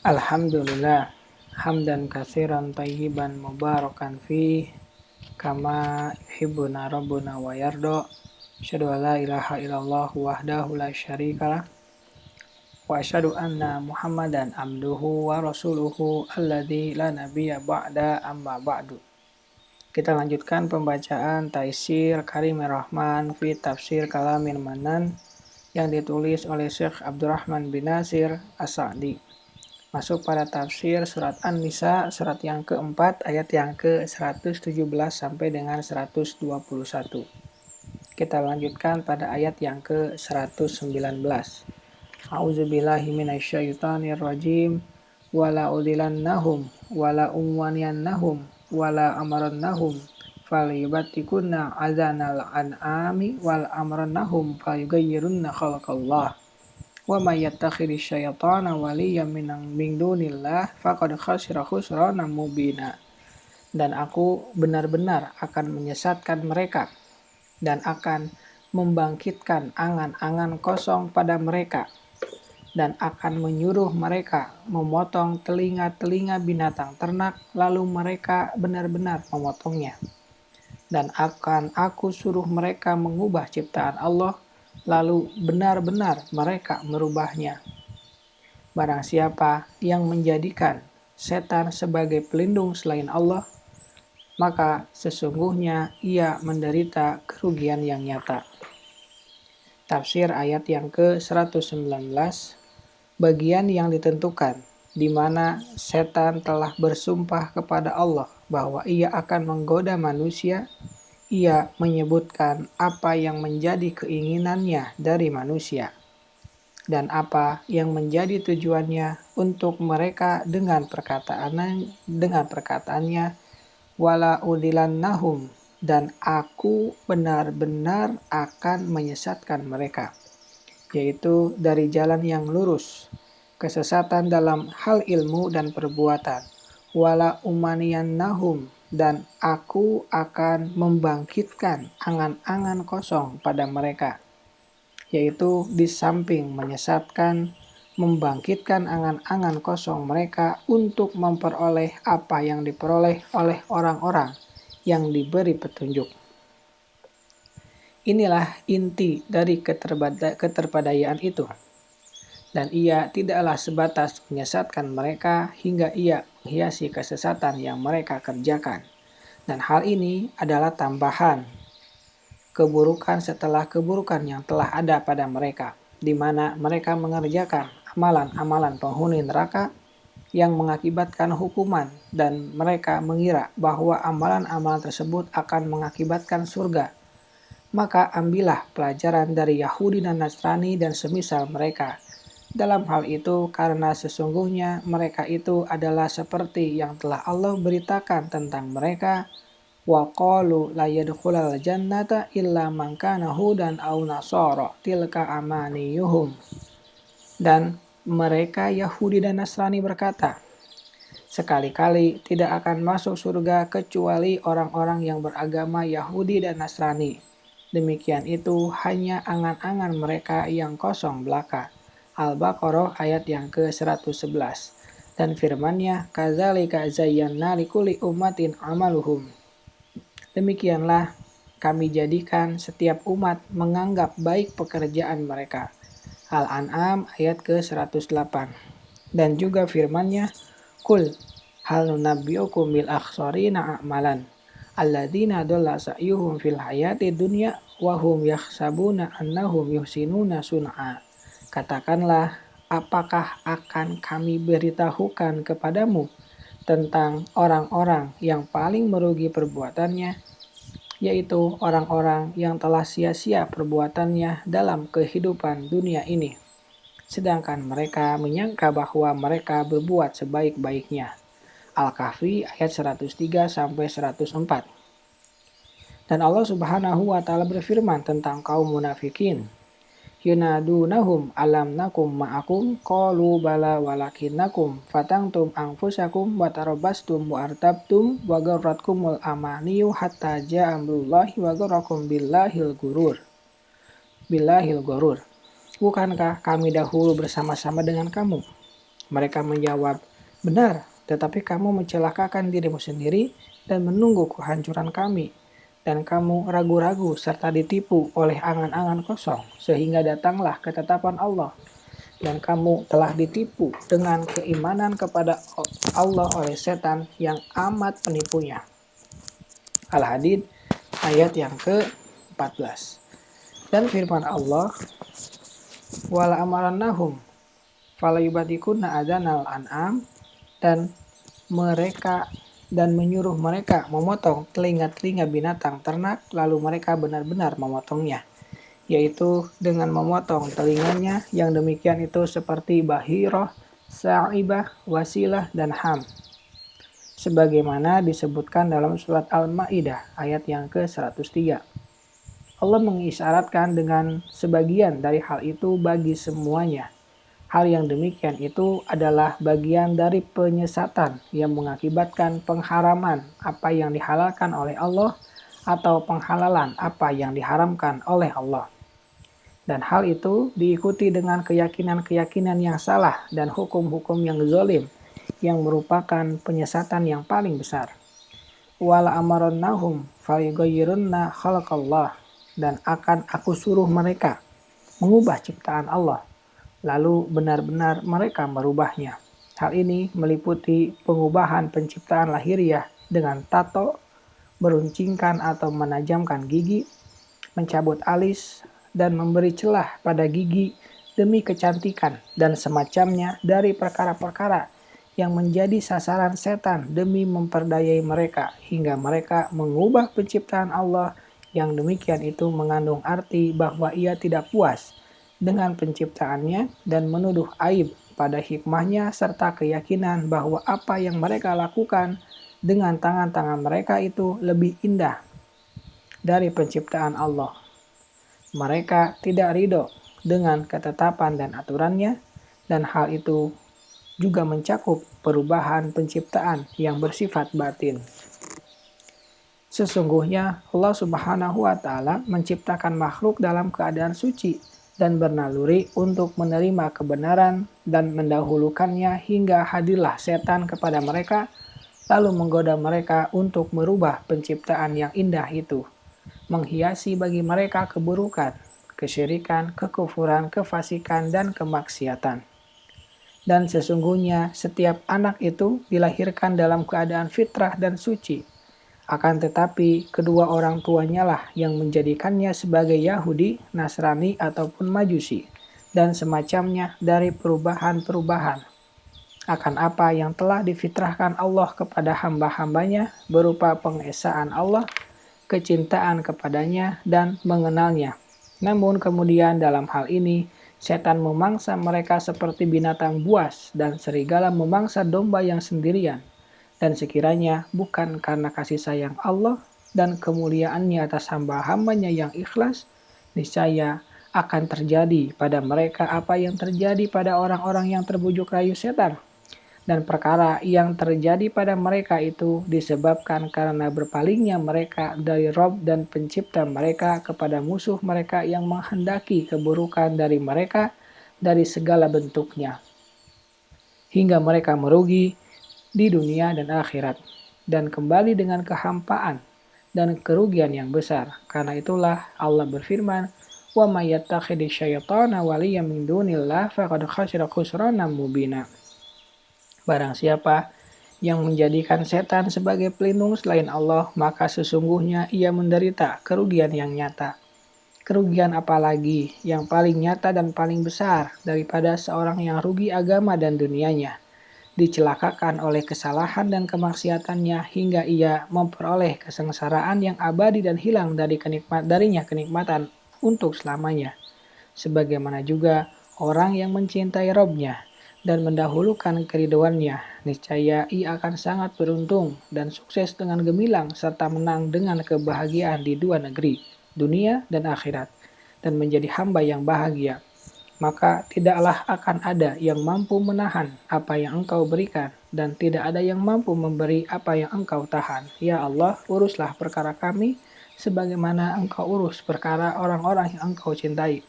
Alhamdulillah, hamdan katsiran tayyiban mubarakan fi kama yuhibbuna rabbuna wa yarda. Asyhadu an la ilaha illallah wahdahu la syarikalah wa asyhadu anna Muhammadan abduhu wa rasuluhu alladzi la nabiyya ba'da amma ba'du. Kita lanjutkan pembacaan Taisir Karimir Rahman fi Tafsir Kalamin Manan yang ditulis oleh Syekh Abdurrahman bin Nasir As-Sa'di. Masuk pada tafsir surat An-Nisa, surat yang keempat, ayat yang ke-117 sampai dengan 121. Kita lanjutkan pada ayat yang ke-119. A'udzubillahi minasyaitonir rajim. Wala udilannahum wala umwaniyannahum wala amarannahum falyubatikunna azanal an'ami wal amrannahum falyughayyirunna khalaqallah. Wa may yattakhidhis syaitana waliyyan min dunillah faqad khasira khusranan mubina. Dan aku benar-benar akan menyesatkan mereka dan akan membangkitkan angan-angan kosong pada mereka dan akan menyuruh mereka memotong telinga-telinga binatang ternak lalu mereka benar-benar memotongnya. Dan akan aku suruh mereka mengubah ciptaan Allah lalu benar-benar mereka merubahnya. Barang siapa yang menjadikan setan sebagai pelindung selain Allah, maka sesungguhnya ia menderita kerugian yang nyata. Tafsir ayat yang ke-119, bagian yang ditentukan, di mana setan telah bersumpah kepada Allah bahwa ia akan menggoda manusia. Ia menyebutkan apa yang menjadi keinginannya dari manusia dan apa yang menjadi tujuannya untuk mereka dengan perkataannya wala udilannahum, dan aku benar-benar akan menyesatkan mereka, yaitu dari jalan yang lurus, kesesatan dalam hal ilmu dan perbuatan, wala umaniyannahum, dan aku akan membangkitkan angan-angan kosong pada mereka, yaitu di samping menyesatkan, membangkitkan angan-angan kosong mereka untuk memperoleh apa yang diperoleh oleh orang-orang yang diberi petunjuk. Inilah inti dari keterpadayaan itu. Dan ia tidaklah sebatas menyesatkan mereka hingga ia menghiasi kesesatan yang mereka kerjakan. Dan hal ini adalah tambahan keburukan setelah keburukan yang telah ada pada mereka, di mana mereka mengerjakan amalan-amalan penghuni neraka yang mengakibatkan hukuman, dan mereka mengira bahwa amalan-amalan tersebut akan mengakibatkan surga. Maka ambillah pelajaran dari Yahudi dan Nasrani dan semisal mereka dalam hal itu, karena sesungguhnya mereka itu adalah seperti yang telah Allah beritakan tentang mereka. Wa qalu la yadkhulal jannata illa man kana hudan aw nasara tilka amaniyuhum. Dan mereka Yahudi dan Nasrani berkata, sekali-kali tidak akan masuk surga kecuali orang-orang yang beragama Yahudi dan Nasrani. Demikian itu hanya angan-angan mereka yang kosong belaka. Al-Baqarah ayat yang ke-111. Dan firman-Nya, kadzalika zayyana likulli ummatin amaluhum. Demikianlah kami jadikan setiap umat menganggap baik pekerjaan mereka. Al-An'am ayat ke-108. Dan juga firman-Nya, Qul hal nunabbiukum bil akhsarina a'malan alladzina dhalla sa'yuhum fil hayati dunya wa hum yahsabuna annahum yuhsinuna sun'a. Katakanlah, apakah akan kami beritahukan kepadamu tentang orang-orang yang paling merugi perbuatannya, yaitu orang-orang yang telah sia-sia perbuatannya dalam kehidupan dunia ini, sedangkan mereka menyangka bahwa mereka berbuat sebaik-baiknya. Al-Kahfi ayat 103-104. Dan Allah Subhanahu wa Ta'ala berfirman tentang kaum munafikin, yunadunahum alam nakum ma'akum qalu bala walakinnakum fatangtum anfusakum wa tarabastum wa artabtum wa garratkumul amaniyu hatta ja'a amrullahi wa garrakum billahil gurur. Bukankah kami dahulu bersama-sama dengan kamu? Mereka menjawab, "Benar, tetapi kamu mencelakakan dirimu sendiri dan menunggu kehancuran kami. Dan kamu ragu-ragu serta ditipu oleh angan-angan kosong, sehingga datanglah ketetapan Allah. Dan kamu telah ditipu dengan keimanan kepada Allah oleh setan yang amat penipunya." Al-Hadid ayat yang ke-14. Dan firman Allah, "Wala amarannahum falayubatikunna adzanal an'am," dan menyuruh mereka memotong telinga-telinga binatang ternak, lalu mereka benar-benar memotongnya, yaitu dengan memotong telinganya. Yang demikian itu seperti bahirah, sa'ibah, wasilah, dan ham, sebagaimana disebutkan dalam surat Al-Maidah ayat yang ke-103. Allah mengisyaratkan dengan sebagian dari hal itu bagi semuanya. Hal yang demikian itu adalah bagian dari penyesatan yang mengakibatkan pengharaman apa yang dihalalkan oleh Allah atau penghalalan apa yang diharamkan oleh Allah. Dan hal itu diikuti dengan keyakinan-keyakinan yang salah dan hukum-hukum yang zalim yang merupakan penyesatan yang paling besar. Wala amarannahum falyughayyirunna khalaqallah, dan akan aku suruh mereka mengubah ciptaan Allah, lalu benar-benar mereka merubahnya. Hal ini meliputi pengubahan penciptaan lahiriah dengan tato, meruncingkan atau menajamkan gigi, mencabut alis, dan memberi celah pada gigi demi kecantikan dan semacamnya dari perkara-perkara yang menjadi sasaran setan demi memperdayai mereka, hingga mereka mengubah penciptaan Allah. Yang demikian itu mengandung arti bahwa ia tidak puas dengan penciptaannya dan menuduh aib pada hikmahnya serta keyakinan bahwa apa yang mereka lakukan dengan tangan-tangan mereka itu lebih indah dari penciptaan Allah. Mereka tidak ridho dengan ketetapan dan aturannya, dan hal itu juga mencakup perubahan penciptaan yang bersifat batin. Sesungguhnya Allah Subhanahu wa Ta'ala menciptakan makhluk dalam keadaan suci dan bernaluri untuk menerima kebenaran dan mendahulukannya, hingga hadirlah setan kepada mereka lalu menggoda mereka untuk merubah penciptaan yang indah itu, menghiasi bagi mereka keburukan, kesyirikan, kekufuran, kefasikan, dan kemaksiatan. Dan sesungguhnya setiap anak itu dilahirkan dalam keadaan fitrah dan suci. Akan tetapi kedua orang tuanya lah yang menjadikannya sebagai Yahudi, Nasrani, ataupun Majusi, dan semacamnya dari perubahan-perubahan akan apa yang telah difitrahkan Allah kepada hamba-hambanya berupa pengesaan Allah, kecintaan kepadanya, dan mengenalnya. Namun kemudian dalam hal ini, setan memangsa mereka seperti binatang buas dan serigala memangsa domba yang sendirian. Dan sekiranya bukan karena kasih sayang Allah dan kemuliaannya atas hamba-hambanya yang ikhlas, niscaya akan terjadi pada mereka apa yang terjadi pada orang-orang yang terbujuk rayu setan. Dan perkara yang terjadi pada mereka itu disebabkan karena berpalingnya mereka dari Rob dan pencipta mereka kepada musuh mereka yang menghendaki keburukan dari mereka dari segala bentuknya, hingga mereka merugi di dunia dan akhirat, dan kembali dengan kehampaan dan kerugian yang besar. Karena itulah Allah berfirman, "Wa may yattakhidz syaitana waliyyan min dunillah faqad khasira khusranan mubina." Barang siapa yang menjadikan setan sebagai pelindung selain Allah, maka sesungguhnya ia menderita kerugian yang nyata. Kerugian apalagi yang paling nyata dan paling besar daripada seorang yang rugi agama dan dunianya, dicelakakan oleh kesalahan dan kemaksiatannya hingga ia memperoleh kesengsaraan yang abadi dan hilang darinya kenikmatan untuk selamanya. Sebagaimana juga orang yang mencintai Robnya dan mendahulukan keriduannya, niscaya ia akan sangat beruntung dan sukses dengan gemilang serta menang dengan kebahagiaan di dua negeri, dunia dan akhirat, dan menjadi hamba yang bahagia. Maka tidaklah akan ada yang mampu menahan apa yang engkau berikan, dan tidak ada yang mampu memberi apa yang engkau tahan. Ya Allah, uruslah perkara kami sebagaimana engkau urus perkara orang-orang yang engkau cintai.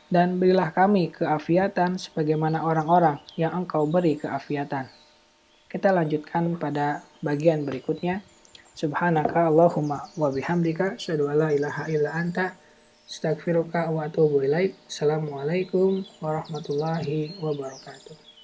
Dan berilah kami keafiatan sebagaimana orang-orang yang Engkau beri keafiatan. Kita lanjutkan pada bagian berikutnya. Subhanaka Allahumma wa bihamdika asyhadu an la ilaha illa anta astaghfiruka wa atubu ilaik. Assalamualaikum warahmatullahi wabarakatuh.